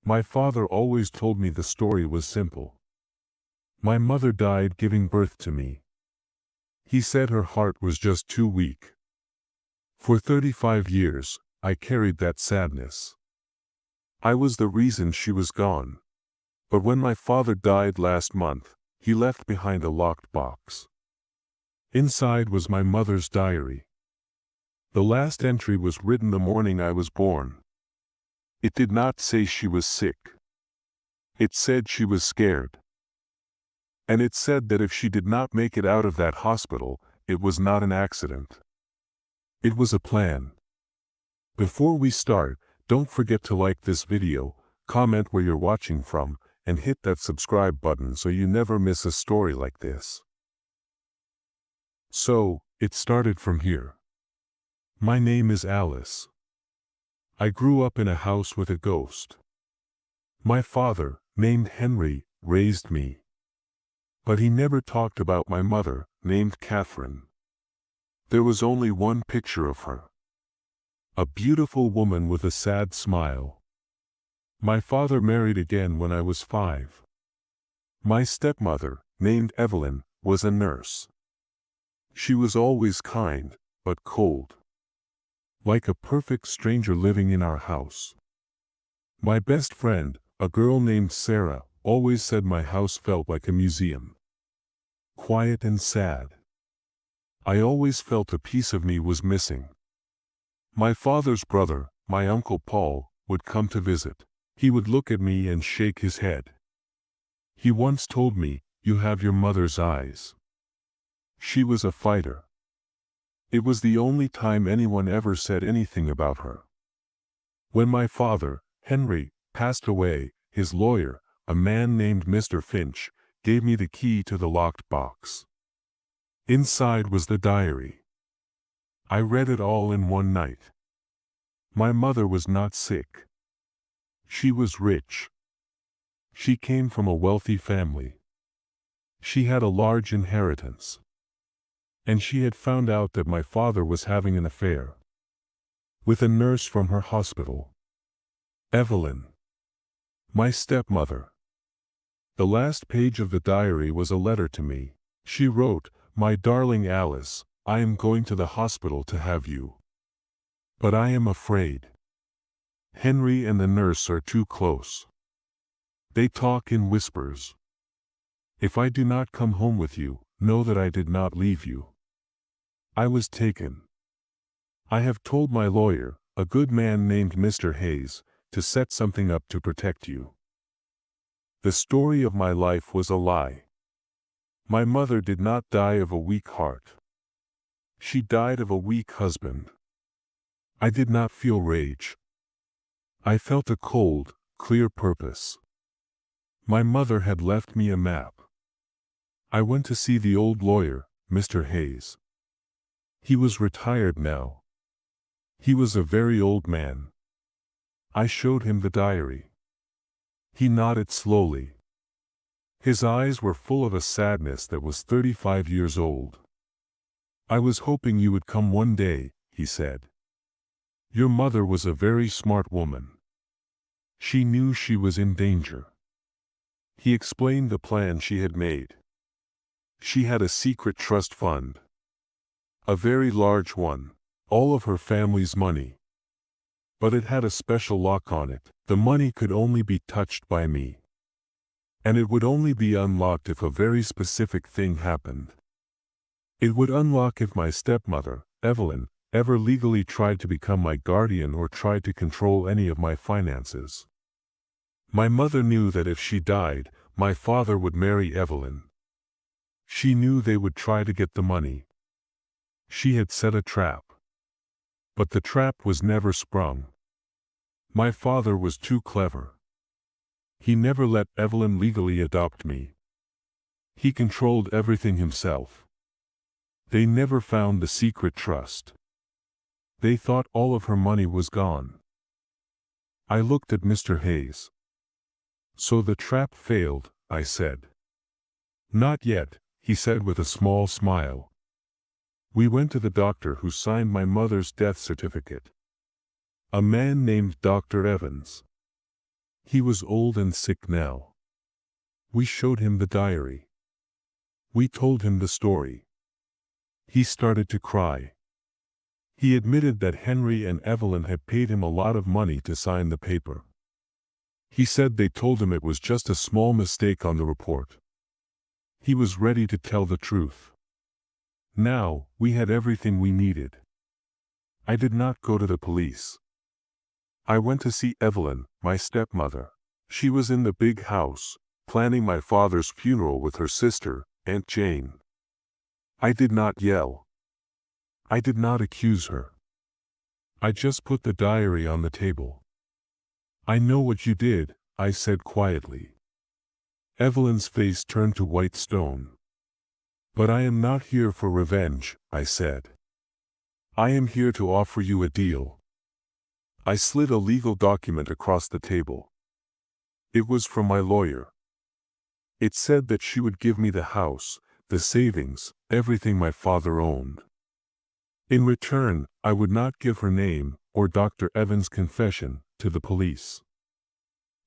My father always told me the story was simple. My mother died giving birth to me. He said her heart was just too weak. For 35 years, I carried that sadness. I was the reason she was gone. But when my father died last month, he left behind a locked box. Inside was my mother's diary. The last entry was written the morning I was born. It did not say she was sick. It said she was scared. And it said that if she did not make it out of that hospital, it was not an accident. It was a plan. Before we start, don't forget to like this video, comment where you're watching from, and hit that subscribe button so you never miss a story like this. So, it started from here. My name is Alice. I grew up in a house with a ghost. My father, named Henry, raised me. But he never talked about my mother, named Catherine. There was only one picture of her. A beautiful woman with a sad smile. My father married again when I was 5. My stepmother, named Evelyn, was a nurse. She was always kind, but cold. Like a perfect stranger living in our house. My best friend, a girl named Sarah, always said my house felt like a museum. Quiet and sad. I always felt a piece of me was missing. My father's brother, my Uncle Paul, would come to visit. He would look at me and shake his head. He once told me, "You have your mother's eyes." She was a fighter. It was the only time anyone ever said anything about her. When my father, Henry, passed away, his lawyer, a man named Mr. Finch, gave me the key to the locked box. Inside was the diary. I read it all in one night. My mother was not sick. She was rich. She came from a wealthy family. She had a large inheritance. And she had found out that my father was having an affair with a nurse from her hospital. Evelyn. My stepmother. The last page of the diary was a letter to me. She wrote, "My darling Alice, I am going to the hospital to have you. But I am afraid. Henry and the nurse are too close. They talk in whispers. If I do not come home with you, know that I did not leave you. I was taken. I have told my lawyer, a good man named Mr. Hayes, to set something up to protect you." The story of my life was a lie. My mother did not die of a weak heart. She died of a weak husband. I did not feel rage. I felt a cold, clear purpose. My mother had left me a map. I went to see the old lawyer, Mr. Hayes. He was retired now. He was a very old man. I showed him the diary. He nodded slowly. His eyes were full of a sadness that was 35 years old. "I was hoping you would come one day," he said. "Your mother was a very smart woman. She knew she was in danger." He explained the plan she had made. She had a secret trust fund. A very large one. All of her family's money. But it had a special lock on it. The money could only be touched by me. And it would only be unlocked if a very specific thing happened. It would unlock if my stepmother, Evelyn, ever legally tried to become my guardian or tried to control any of my finances. My mother knew that if she died, my father would marry Evelyn. She knew they would try to get the money. She had set a trap. But the trap was never sprung. My father was too clever. He never let Evelyn legally adopt me. He controlled everything himself. They never found the secret trust. They thought all of her money was gone. I looked at Mr. Hayes. "So the trap failed," I said. "Not yet," he said with a small smile. We went to the doctor who signed my mother's death certificate. A man named Dr. Evans. He was old and sick now. We showed him the diary. We told him the story. He started to cry. He admitted that Henry and Evelyn had paid him a lot of money to sign the paper. He said they told him it was just a small mistake on the report. He was ready to tell the truth. Now, we had everything we needed. I did not go to the police. I went to see Evelyn, my stepmother. She was in the big house, planning my father's funeral with her sister, Aunt Jane. I did not yell. I did not accuse her. I just put the diary on the table. I know what you did, I said quietly. Evelyn's face turned to white stone. But I am not here for revenge, I said. I am here to offer you a deal. I slid a legal document across the table. It was from my lawyer. It said that she would give me the house, the savings, everything my father owned. In return, I would not give her name, or Dr. Evans' confession, to the police.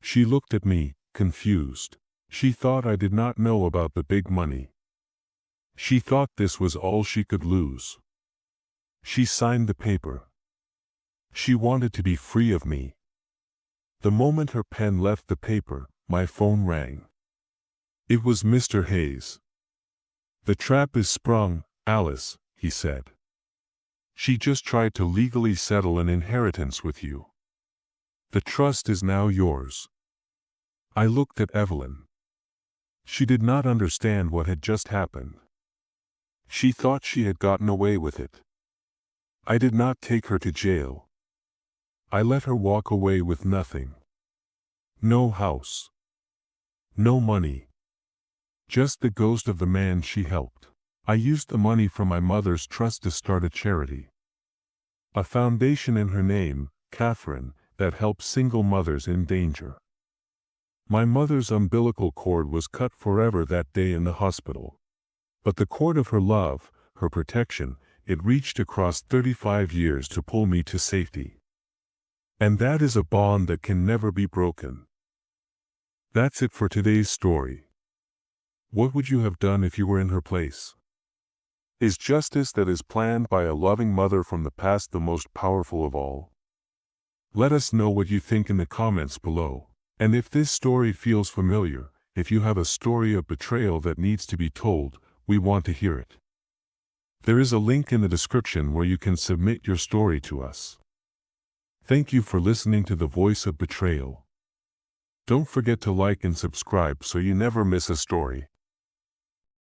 She looked at me, confused. She thought I did not know about the big money. She thought this was all she could lose. She signed the paper. She wanted to be free of me. The moment her pen left the paper, my phone rang. It was Mr. Hayes. "The trap is sprung, Alice," he said. "She just tried to legally settle an inheritance with you. The trust is now yours." I looked at Evelyn. She did not understand what had just happened. She thought she had gotten away with it. I did not take her to jail. I let her walk away with nothing. No house. No money. Just the ghost of the man she helped. I used the money from my mother's trust to start a charity. A foundation in her name, Catherine, that helps single mothers in danger. My mother's umbilical cord was cut forever that day in the hospital. But the cord of her love, her protection, it reached across 35 years to pull me to safety. And that is a bond that can never be broken. That's it for today's story. What would you have done if you were in her place? Is justice that is planned by a loving mother from the past the most powerful of all? Let us know what you think in the comments below. And if this story feels familiar, if you have a story of betrayal that needs to be told, we want to hear it. There is a link in the description where you can submit your story to us. Thank you for listening to The Voice of Betrayal. Don't forget to like and subscribe so you never miss a story.